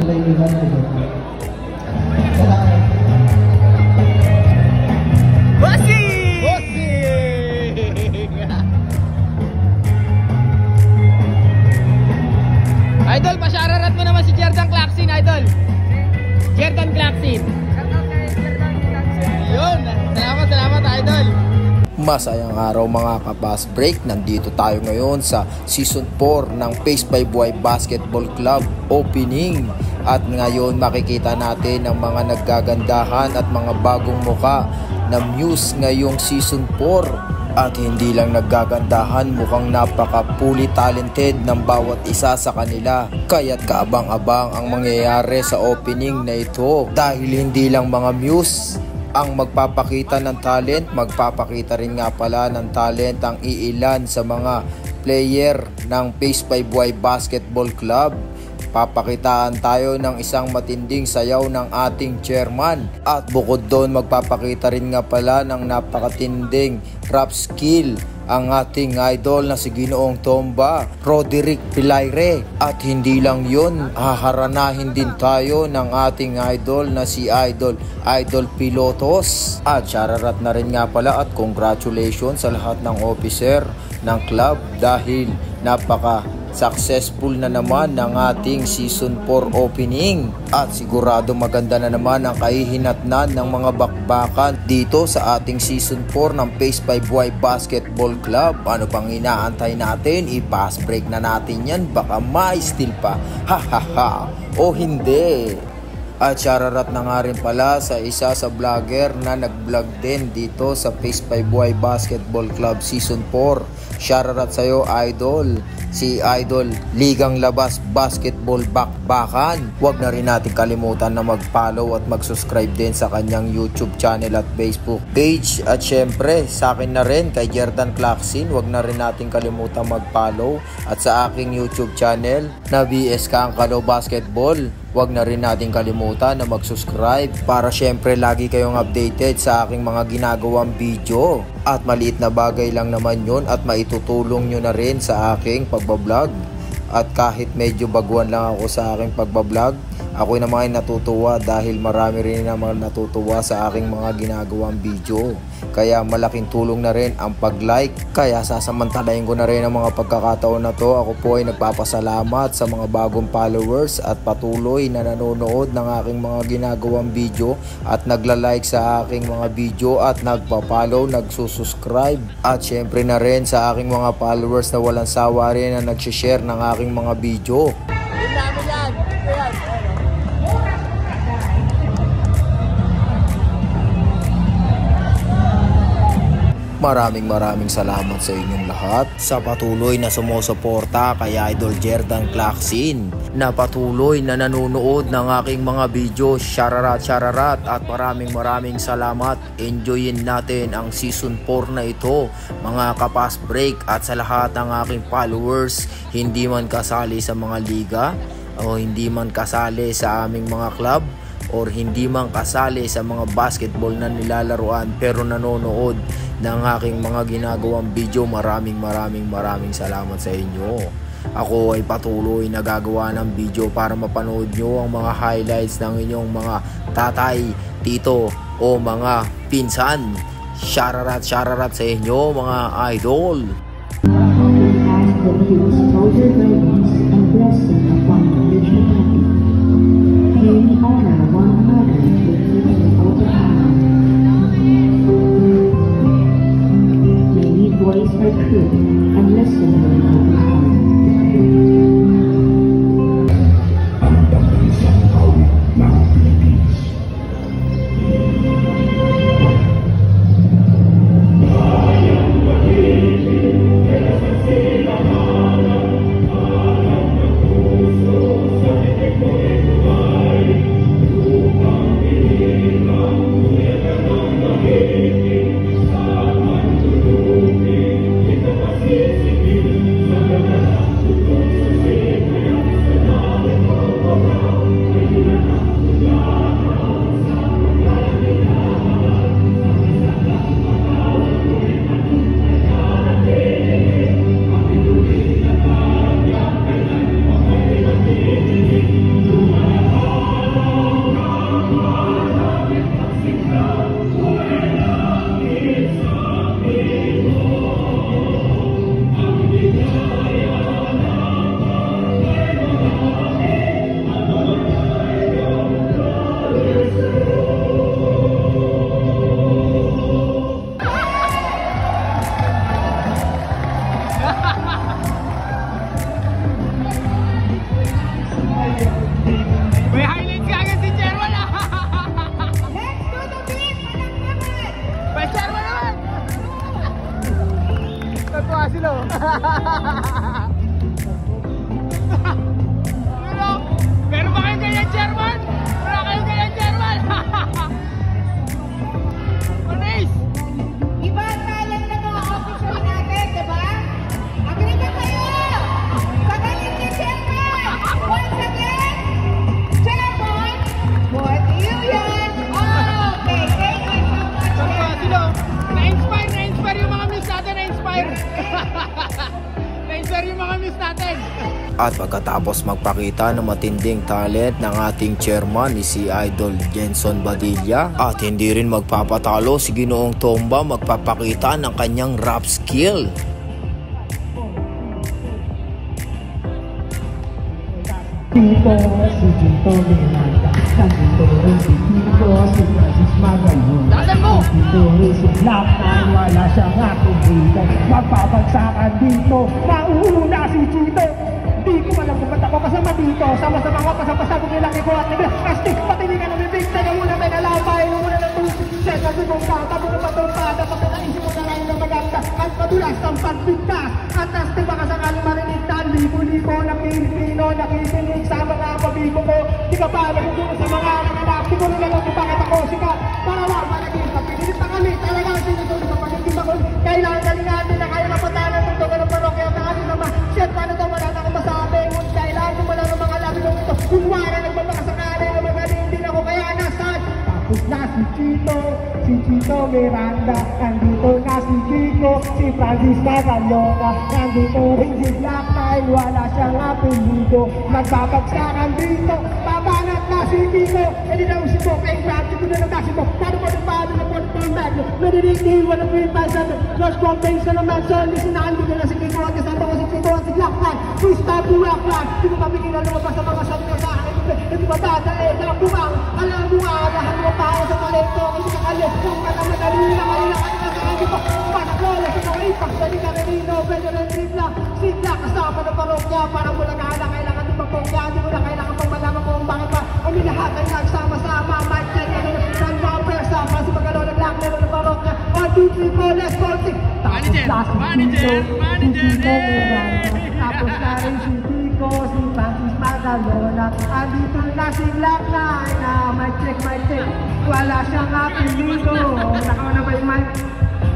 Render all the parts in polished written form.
play event together. Bossing! Idol, pasyararat mo naman si Jordan Clarkson, Idol. Jordan Clarkson. Yun. Salamat, Idol. Masayang araw mga kapas break. Nandito tayo ngayon sa Season 4 ng Pace by Buhay Basketball Club opening. At ngayon makikita natin ang mga naggagandahan at mga bagong muka na Muse ngayong Season 4. At hindi lang naggagandahan, mukhang napaka-fully talented ng bawat isa sa kanila. Kaya't kaabang-abang ang mangyayari sa opening na ito. Dahil hindi lang mga Muse ang magpapakita ng talent, magpapakita rin nga pala ng talent ang iilan sa mga player ng Pace by Buhay Basketball Club. Papakitaan tayo ng isang matinding sayaw ng ating chairman. At bukod doon, magpapakita rin nga pala ng napakatinding rap skill ang ating idol na si Ginoong Tomba, Roderick Pilaire. At hindi lang yun, haharanahin din tayo ng ating idol na si Idol Pilotos. At shararat na rin nga pala at congratulations sa lahat ng officer ng club dahil successful na naman ng ating Season 4 opening. At sigurado maganda na naman ang kahihinatnan ng mga bakbakan dito sa ating Season 4 ng Pace by Buhay Basketball Club. Ano pang inaantay natin? I-pass break na natin yan. Baka ma-steal pa. Ha. O hindi. At shararat na nga rin pala sa isa sa vlogger na nag-vlog din dito sa Pace by Buhay Basketball Club Season 4. Shararat sa'yo, Idol. Si Idol Ligang Labas Basketball Bakbakan. Huwag na rin natin kalimutan na mag-follow at mag-subscribe din sa kanyang YouTube channel at Facebook page. At syempre, sa akin na rin, kay Jordan Clarkson, huwag na rin natin kalimutan mag-follow. At sa aking YouTube channel na BS Kaangkalo Basketball, huwag na rin natin kalimutan na mag-subscribe para syempre lagi kayong updated sa aking mga ginagawang video. At maliit na bagay lang naman yun at maitutulong nyo na rin sa aking pagbablog. At kahit medyo baguhan lang ako sa aking pagbablog, ako naman ay natutuwa dahil marami rin naman natutuwa sa aking mga ginagawang video. Kaya malaking tulong na rin ang pag-like. Kaya sasamantalayin ko na rin ang mga pagkakataon na to. Ako po ay nagpapasalamat sa mga bagong followers at patuloy na nanonood ng aking mga ginagawang video at nagla-like sa aking mga video at nagpa-follow, nagsusubscribe. At syempre na rin sa aking mga followers na walang sawa rin na nagsishare ng aking mga video. Maraming salamat sa inyong lahat sa patuloy na sumusuporta kay Idol Jordan Clarkson na patuloy na nanonood ng aking mga video. Shararat at maraming salamat. Enjoyin natin ang Season 4 na ito mga kapas break. At sa lahat ng aking followers, hindi man kasali sa mga liga o hindi man kasali sa aming mga club or hindi man kasali sa mga basketball na nilalaruan pero nanonood ng aking mga ginagawang video, maraming salamat sa inyo. Ako ay patuloy na gagawa ng video para mapanood nyo ang mga highlights ng inyong mga tatay, tito o mga pinsan. Shararat sa inyo mga idol. And listen to ang pag-isang awit ng Pilipinas. Bayang pag-ibig At pagkatapos magpakita ng matinding talent ng ating chairman ni si Idol Jenson Badilla, at hindi rin magpapatalo si Ginoong Tomba, magpapakita ng kanyang rap skill. Tito, si Tito Miranda, nandito rin si Tito, si Francis Magayon. Dalan mo! Tito rin si Black Nine, wala siyang aking dito. Magpapagsakan dito, mauuna si Tito. Di ko alam kung ba't ako kasama dito. Sama-sama ko, pasapasabog nilaki ko at nagla. Kastik, patiningan ng bibig, taga muna tayo nalapay, muna ng tusik. Sesa, sibong ka, tapos na patumpada, tapos na isip mo na rin ng maganda. At madulas ang pagpigtas, at tasting baka sakaling marinig na libo-libo na Pilipino nakikinig sa mga pabibo ko. Di ka pa naguguro sa mga nanganap, di ko rin alam kung bakit ako sikat. Para lang managing papilit na kami, talagang sinusunod sa pagiging ako. Kailangan galingan din na kayo napatanan ng tugon ng parokya at nakali naman. Shit, paano to, wala na akong masabi. Ngunit kailangan ko wala ng mga labi ng ito. Kunwara nagbabakasakali na magaling din ako, kaya nasaan? Tapos na si Chito Miranda, nandito na si Chico, si Francis Magallona, nandito rin si Black Nine, wala siyang apelido, magbabagsakan dito, babanat na si Chico, hindi na usip mo, kay Francis, ito na nagkasi mo, paano mo ng paano na po ng Magno, nadidigil, wala po yung pasan, Lost Companies na naman, so lisinahan mo na si Chico, at kasama ko si Chico at si Black Nine, please stop the rock line, di mo kami kinalumabas sa mga sabi sa akin, hindi ba dadali, nakabumang, alam mo nga, lahat mo tao sa talento, hindi ka kalit, kung ka na madali na kayo na kayo na sa akin pa, pasaklola sa mga ipak, dali ka rin, pwede rin tripla, sigla, kasama ng parokya, parang mo lang na kailangan di mapokya, di mo na kailangan pang malaman kung bakit pa, kami lahat ay nagsama-sama, mic check, ano na, non-bumper, sama, si Magalo, naglaklo ng parokya, 1, 2, 3, 4, let's go, sing, tapos na rin si Tico, si Francis Magalona, andito na si Black Nine, mic check, wala siyang apelido, nakauna ba yung mic?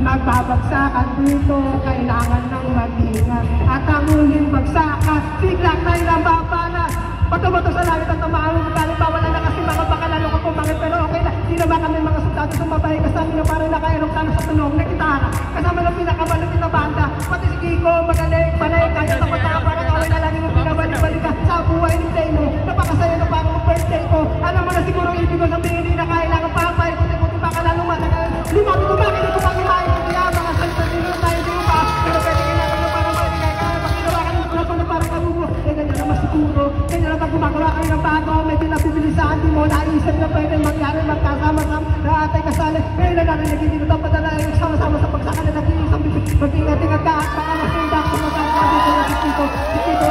Magbabagsakan dito, kailangan ng mag-ingat, at ang huling bagsakan, si Black Nine ang babanas, bato-bato sa langit at tumahan mo galing bawala na kasi mga bakalalo ko pumangit, pero okay na, di naman kami mga sundado sumabay kasama na parang nakairong tanong sa tunog na gitara, kasama ng pinakabalot na banda, pati si Kiko, magaling, panay, kaya tapat na parang kawin na lagi mong pinabalik-balik ka sa buhay ni Teno, napakasaya na parang ang birthday ko, alam mo na siguro ibig ko sabihin, hindi na kailangan papay, kuti-kuti bakalalo matagal, limang ko bakit ito pang imahin ko, kaya mga salita sino tayo sino pa, pero pwede kailangan na parang maligay ka, pag ginawa ka ng kulap na parang kabubo, ganyan naman siguro, ganyan naman pag gumagawa kayo ng bago, medyo napibilisan, di mo naisip na pwede mangyari, magkasama-sama, na atay kasali, ngayon na namin nagiging ito, padala yung sama-sama sa pagsakan na nag-iisang bibig, mag-ingat-ingat ka, at baka masinda, kung magkakawa dito na si Tito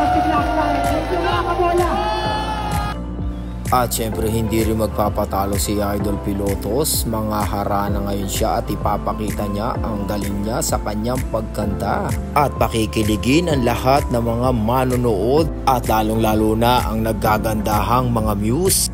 at si Black Nine, yung mga kabola. At syempre hindi rin magpapatalo si Idol Pilotos, mga harana ngayon siya at ipapakita niya ang galing niya sa kanyang pagkanta. At pakikiligin ang lahat ng mga manonood at lalong-lalo na ang naggagandahang mga muse.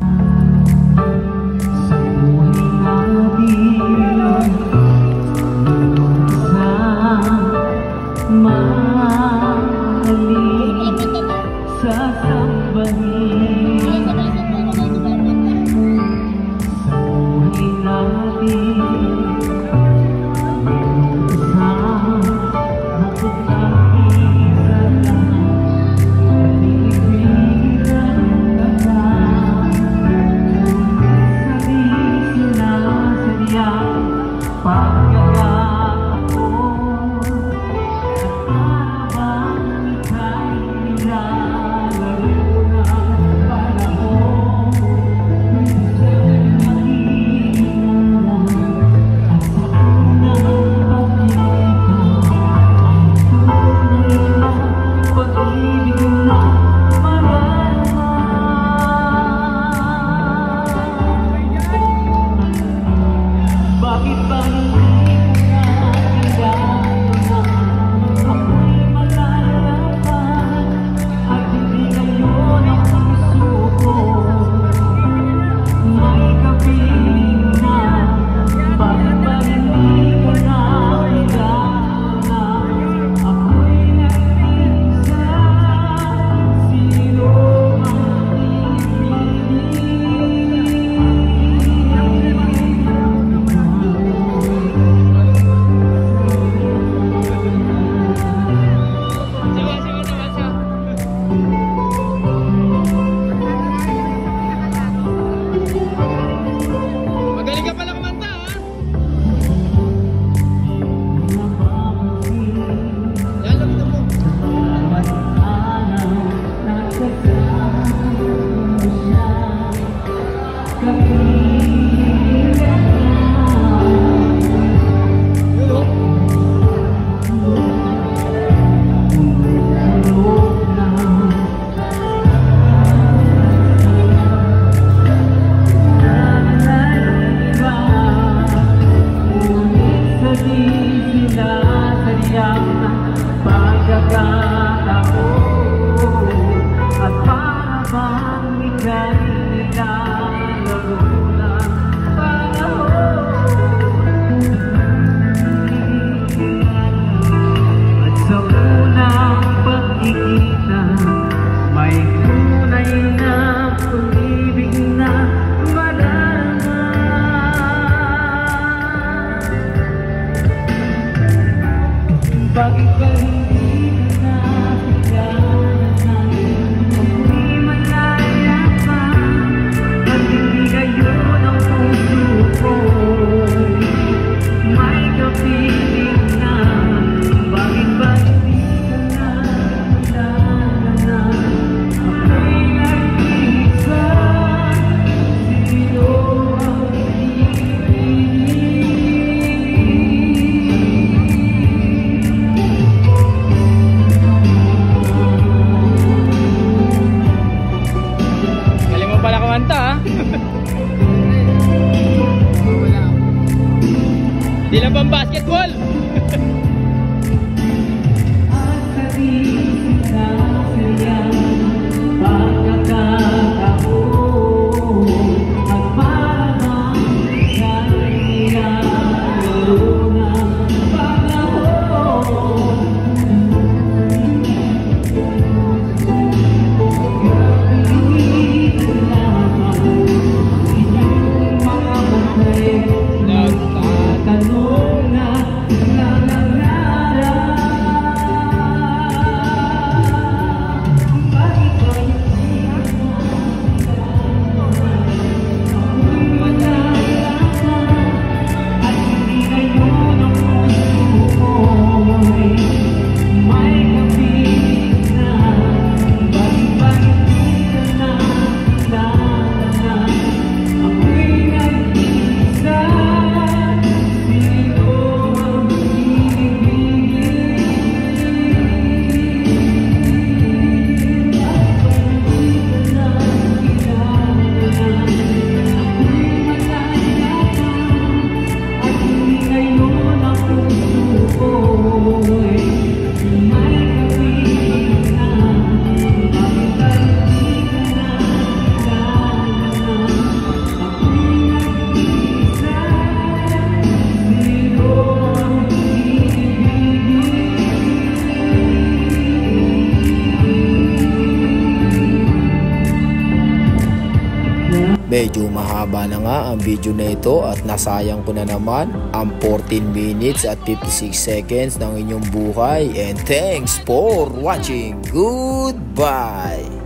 Di lang pang basketball. Medyo mahaba na nga ang video na ito at nasayang ko na naman ang 14 minutes at 56 seconds ng inyong buhay, and thanks for watching. Goodbye!